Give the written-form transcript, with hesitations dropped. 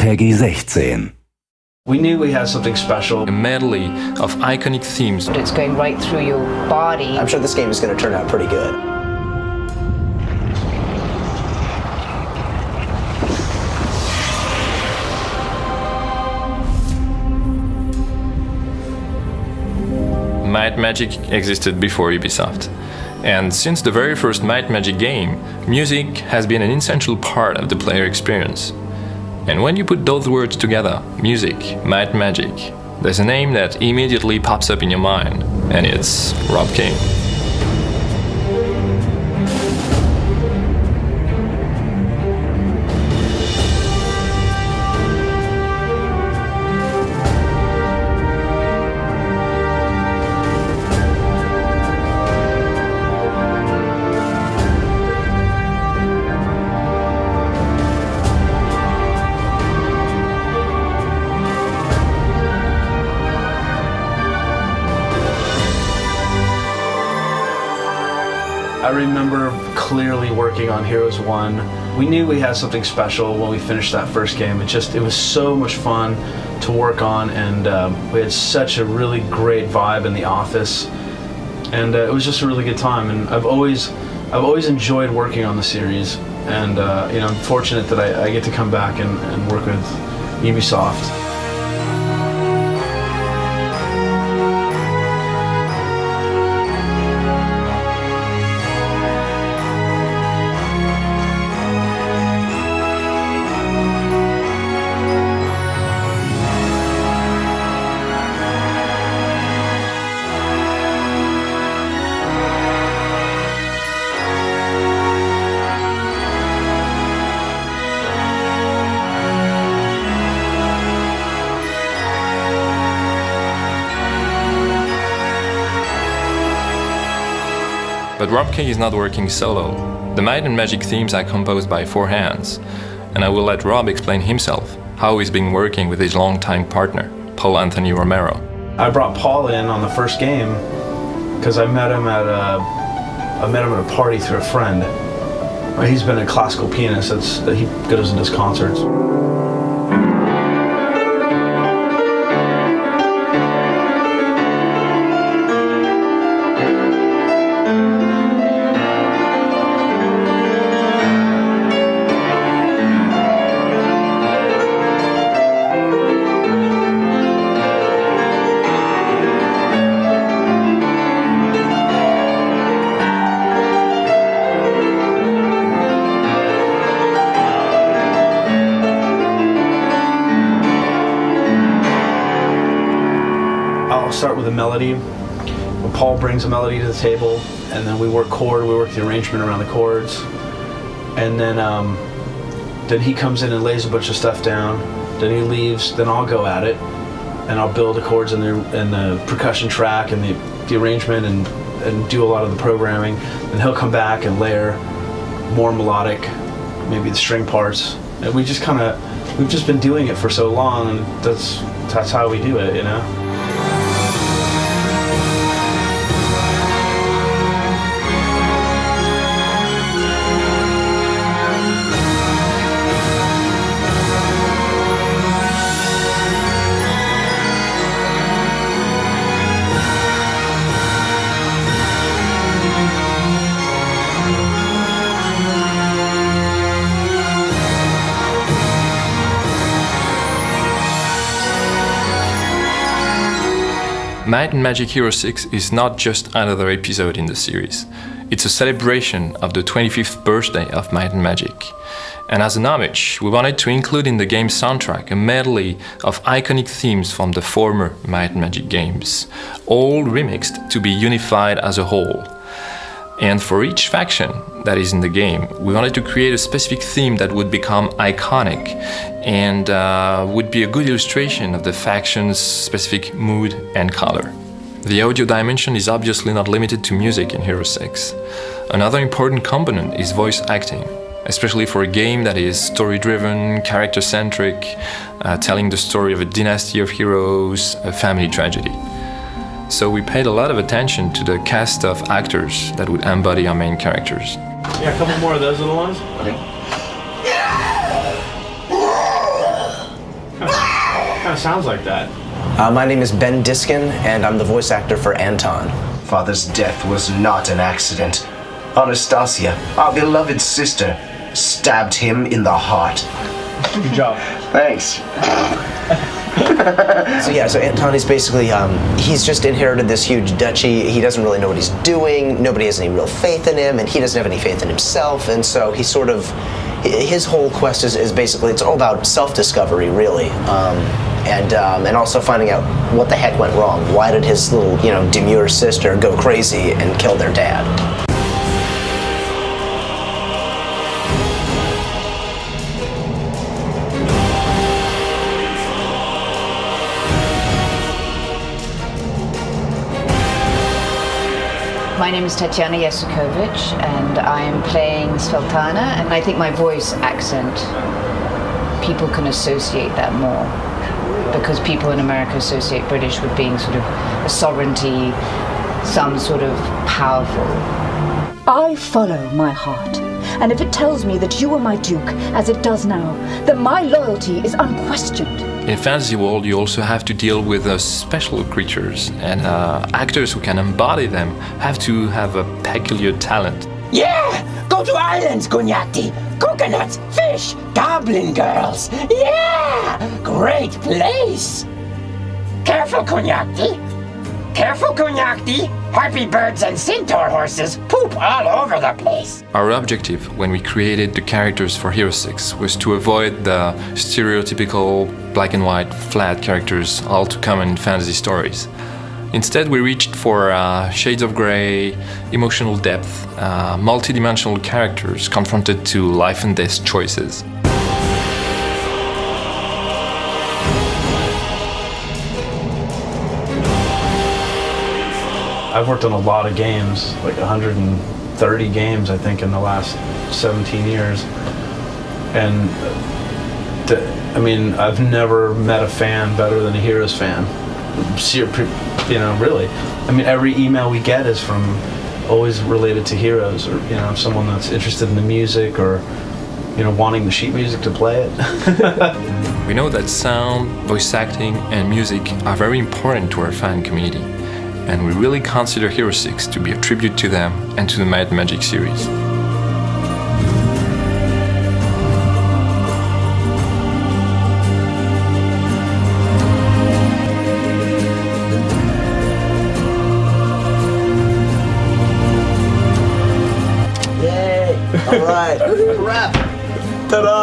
Peggy 16. We knew we had something special. A medley of iconic themes. It's going right through your body. I'm sure this game is going to turn out pretty good. Might Magic existed before Ubisoft. And since the very first Might Magic game, music has been an essential part of the player experience. And when you put those words together, music, Might Magic, there's a name that immediately pops up in your mind, and it's Rob King. I remember clearly working on Heroes 1. We knew we had something special when we finished that first game. It was so much fun to work on, and we had such a really great vibe in the office, and it was just a really good time. And I've always enjoyed working on the series, and I'm fortunate that I get to come back and work with Ubisoft. But Rob King is not working solo. The Might and Magic themes are composed by 4 hands, and I will let Rob explain himself how he's been working with his longtime partner, Paul Anthony Romero. I brought Paul in on the first game because I met him at a party through a friend. He's been a classical pianist. He goes and does concerts. I'll start with a melody. Paul brings a melody to the table, and then we work the arrangement around the chords, and then he comes in and lays a bunch of stuff down. Then he leaves. Then I'll go at it, and I'll build the chords and the percussion track and the arrangement and do a lot of the programming. And he'll come back and layer more melodic, maybe the string parts. And we've just been doing it for so long, and that's how we do it, you know. Might and Magic Hero 6 is not just another episode in the series. It's a celebration of the 25th birthday of Might and Magic. And as an homage, we wanted to include in the game's soundtrack a medley of iconic themes from the former Might and Magic games, all remixed to be unified as a whole. And for each faction that is in the game, we wanted to create a specific theme that would become iconic and would be a good illustration of the faction's specific mood and color. The audio dimension is obviously not limited to music in Hero 6. Another important component is voice acting, especially for a game that is story-driven, character-centric, telling the story of a dynasty of heroes, a family tragedy. So we paid a lot of attention to the cast of actors that would embody our main characters. Yeah, a couple more of those little ones. Okay. sounds like that. My name is Ben Diskin, and I'm the voice actor for Anton. Father's death was not an accident. Anastasia, our beloved sister, stabbed him in the heart. Good job. Thanks. So Anton is basically, he's just inherited this huge duchy. He doesn't really know what he's doing. Nobody has any real faith in him, and he doesn't have any faith in himself. And so he sort of, his whole quest is basically, it's all about self-discovery, really. And also finding out what the heck went wrong. Why did his little, demure sister go crazy and kill their dad? My name is Tatiana Yasukovich, and I'm playing Sveltana, and I think my voice accent, people can associate that more, because people in America associate British with being sort of a sovereignty, some sort of powerful. I follow my heart, and if it tells me that you are my duke, as it does now, then my loyalty is unquestioned. In fantasy world, you also have to deal with special creatures, and actors who can embody them have to have a peculiar talent. Yeah! Go to islands, Gunyati! Coconuts, fish, goblin girls! Yeah! Great place! Careful, Kunyakti! Careful, Kunyakti! Harpy birds and centaur horses poop all over the place! Our objective when we created the characters for Hero 6 was to avoid the stereotypical black and white flat characters all too common in fantasy stories. Instead, we reached for shades of grey, emotional depth, multi-dimensional characters confronted to life and death choices. I've worked on a lot of games, like 130 games, I think, in the last 17 years. And I've never met a fan better than a Heroes fan. Really. Every email we get is from always related to Heroes, or someone that's interested in the music, or wanting the sheet music to play it. We know that sound, voice acting, and music are very important to our fan community, and we really consider Hero 6 to be a tribute to them and to the Might and Magic series. Yay! All right. Wrap. Ta-da!